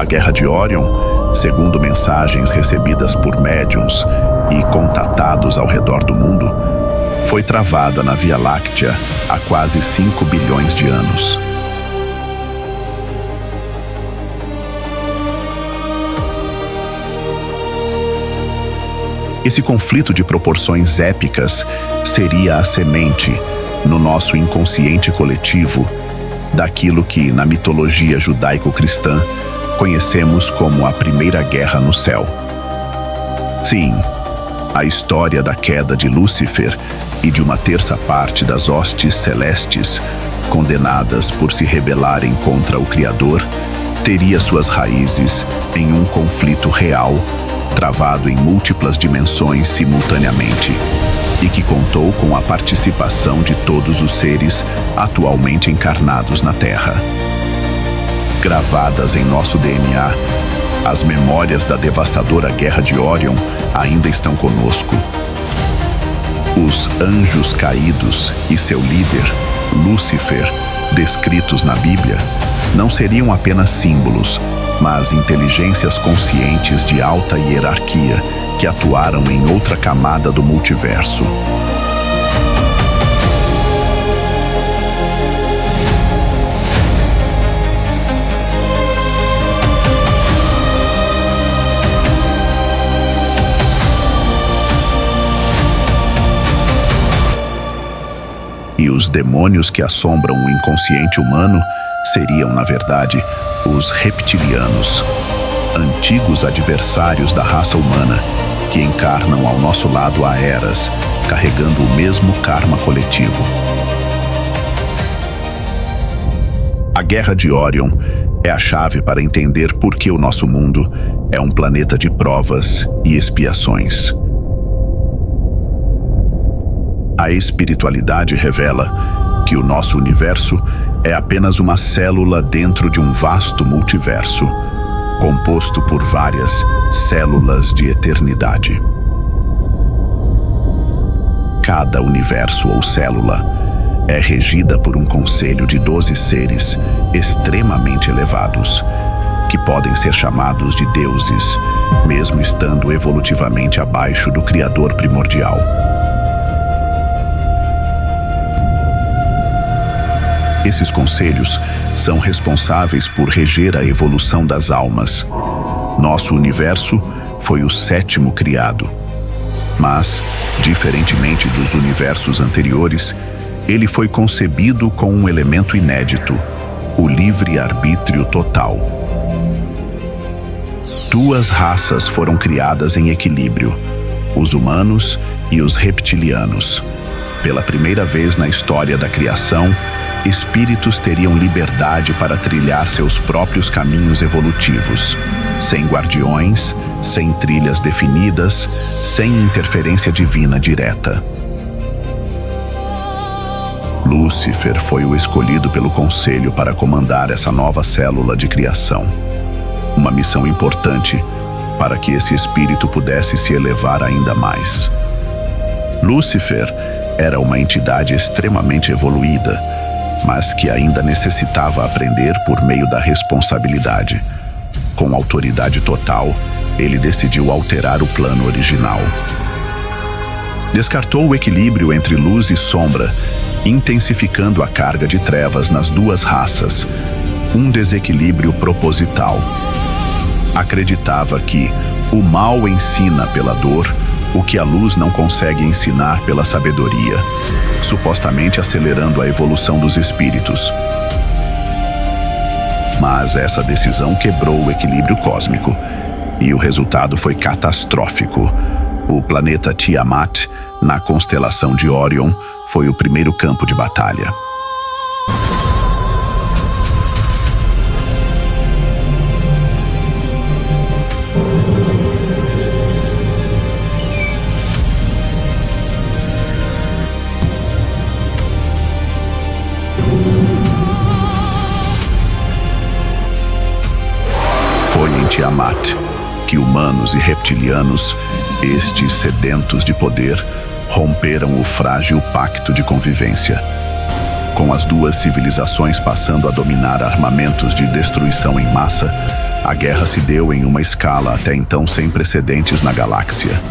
A Guerra de Órion, segundo mensagens recebidas por médiuns e contatados ao redor do mundo, foi travada na Via Láctea há quase 5 bilhões de anos. Esse conflito de proporções épicas seria a semente, no nosso inconsciente coletivo, daquilo que, na mitologia judaico-cristã, conhecemos como a Primeira Guerra no Céu. Sim, a história da queda de Lúcifer e de uma terça parte das hostes celestes, condenadas por se rebelarem contra o Criador, teria suas raízes em um conflito real, travado em múltiplas dimensões simultaneamente, e que contou com a participação de todos os seres atualmente encarnados na Terra. Gravadas em nosso DNA, as memórias da devastadora Guerra de Órion ainda estão conosco. Os anjos caídos e seu líder, Lúcifer, descritos na Bíblia, não seriam apenas símbolos, mas inteligências conscientes de alta hierarquia que atuaram em outra camada do multiverso. E os demônios que assombram o inconsciente humano seriam, na verdade, os reptilianos, antigos adversários da raça humana, que encarnam ao nosso lado há eras, carregando o mesmo karma coletivo. A Guerra de Órion é a chave para entender por que o nosso mundo é um planeta de provas e expiações. A espiritualidade revela que o nosso universo é apenas uma célula dentro de um vasto multiverso, composto por várias células de eternidade. Cada universo ou célula é regida por um conselho de 12 seres extremamente elevados, que podem ser chamados de deuses, mesmo estando evolutivamente abaixo do Criador primordial. Esses conselhos são responsáveis por reger a evolução das almas. Nosso universo foi o 7º criado. Mas, diferentemente dos universos anteriores, ele foi concebido com um elemento inédito, o livre-arbítrio total. 2 raças foram criadas em equilíbrio, os humanos e os reptilianos. Pela primeira vez na história da criação, espíritos teriam liberdade para trilhar seus próprios caminhos evolutivos, sem guardiões, sem trilhas definidas, sem interferência divina direta. Lúcifer foi o escolhido pelo Conselho para comandar essa nova célula de criação. Uma missão importante para que esse espírito pudesse se elevar ainda mais. Lúcifer era uma entidade extremamente evoluída, mas que ainda necessitava aprender por meio da responsabilidade. Com autoridade total, ele decidiu alterar o plano original. Descartou o equilíbrio entre luz e sombra, intensificando a carga de trevas nas 2 raças, um desequilíbrio proposital. Acreditava que o mal ensina pela dor o que a luz não consegue ensinar pela sabedoria, supostamente acelerando a evolução dos espíritos. Mas essa decisão quebrou o equilíbrio cósmico, e o resultado foi catastrófico. O planeta Tiamat, na constelação de Órion, foi o primeiro campo de batalha. Foi em Tiamat que humanos e reptilianos, estes sedentos de poder, romperam o frágil pacto de convivência. Com as duas civilizações passando a dominar armamentos de destruição em massa, a guerra se deu em uma escala até então sem precedentes na galáxia.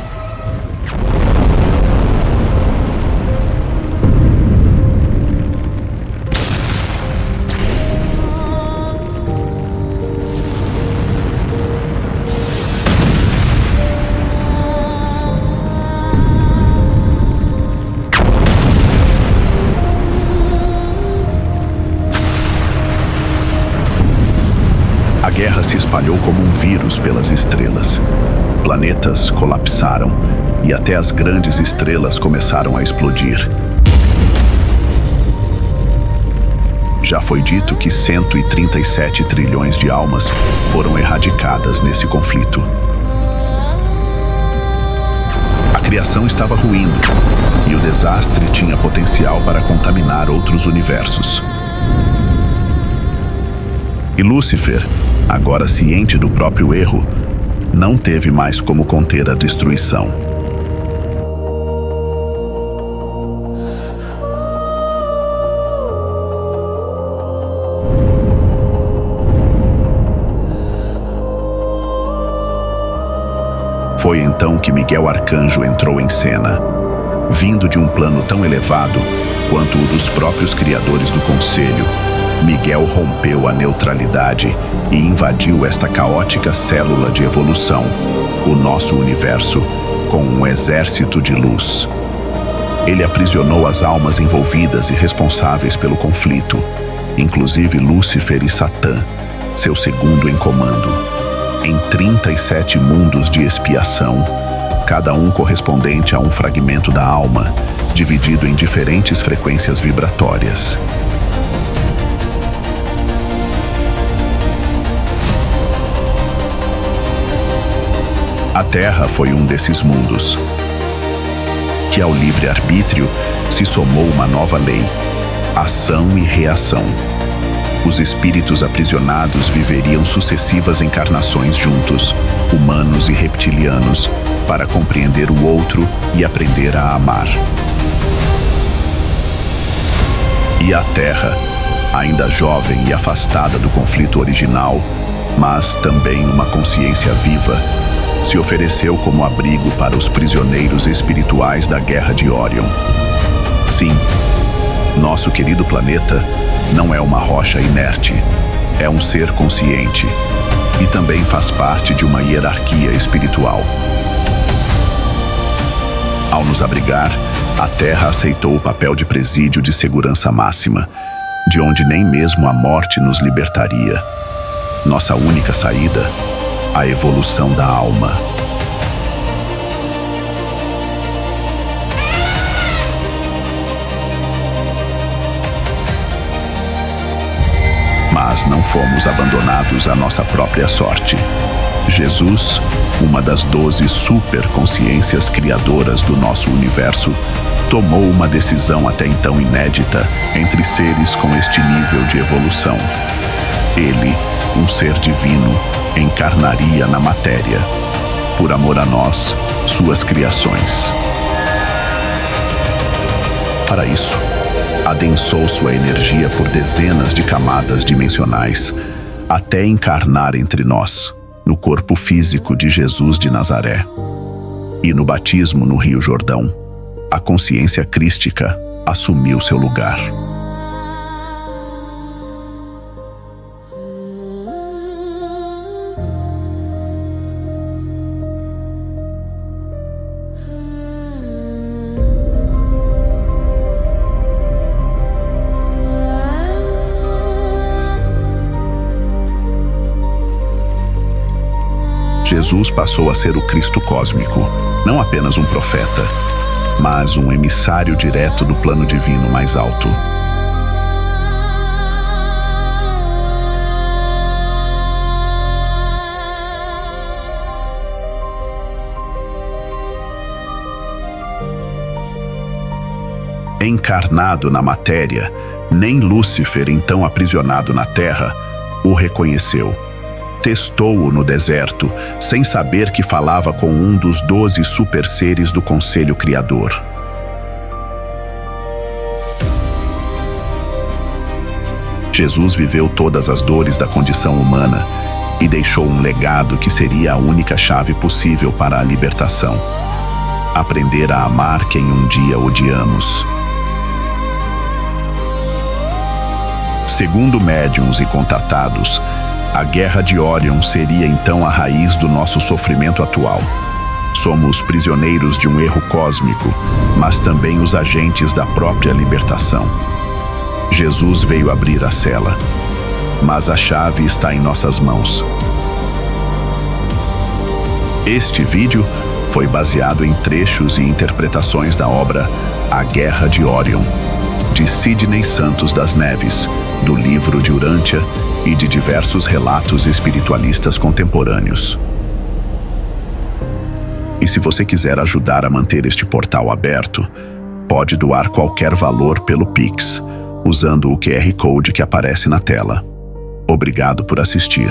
A guerra se espalhou como um vírus pelas estrelas. Planetas colapsaram e até as grandes estrelas começaram a explodir. Já foi dito que 137 trilhões de almas foram erradicadas nesse conflito. A criação estava ruindo e o desastre tinha potencial para contaminar outros universos. E Lúcifer, agora ciente do próprio erro, não teve mais como conter a destruição. Foi então que Miguel Arcanjo entrou em cena, vindo de um plano tão elevado quanto o dos próprios criadores do Conselho. Miguel rompeu a neutralidade e invadiu esta caótica célula de evolução, o nosso universo, com um exército de luz. Ele aprisionou as almas envolvidas e responsáveis pelo conflito, inclusive Lúcifer e Satã, seu segundo em comando, em 37 mundos de expiação, cada um correspondente a um fragmento da alma, dividido em diferentes frequências vibratórias. A Terra foi um desses mundos, que ao livre-arbítrio se somou uma nova lei, ação e reação. Os espíritos aprisionados viveriam sucessivas encarnações juntos, humanos e reptilianos, para compreender o outro e aprender a amar. E a Terra, ainda jovem e afastada do conflito original, mas também uma consciência viva, se ofereceu como abrigo para os prisioneiros espirituais da Guerra de Orion. Sim, nosso querido planeta não é uma rocha inerte, é um ser consciente e também faz parte de uma hierarquia espiritual. Ao nos abrigar, a Terra aceitou o papel de presídio de segurança máxima, de onde nem mesmo a morte nos libertaria. Nossa única saída, a evolução da alma. Mas não fomos abandonados à nossa própria sorte. Jesus, uma das 12 superconsciências criadoras do nosso universo, tomou uma decisão até então inédita entre seres com este nível de evolução. Ele, um ser divino, encarnaria na matéria, por amor a nós, suas criações. Para isso, adensou sua energia por dezenas de camadas dimensionais, até encarnar entre nós, no corpo físico de Jesus de Nazaré. E no batismo no Rio Jordão, a consciência crística assumiu seu lugar. Jesus passou a ser o Cristo cósmico, não apenas um profeta, mas um emissário direto do plano divino mais alto. Encarnado na matéria, nem Lúcifer, então aprisionado na Terra, o reconheceu. Testou-o no deserto, sem saber que falava com um dos 12 super-seres do Conselho Criador. Jesus viveu todas as dores da condição humana e deixou um legado que seria a única chave possível para a libertação. Aprender a amar quem um dia odiamos. Segundo médiuns e contatados, a Guerra de Órion seria então a raiz do nosso sofrimento atual. Somos prisioneiros de um erro cósmico, mas também os agentes da própria libertação. Jesus veio abrir a cela, mas a chave está em nossas mãos. Este vídeo foi baseado em trechos e interpretações da obra A Guerra de Órion, de Sidney Santos das Neves, do livro de Urântia e de diversos relatos espiritualistas contemporâneos. E se você quiser ajudar a manter este portal aberto, pode doar qualquer valor pelo Pix, usando o QR Code que aparece na tela. Obrigado por assistir.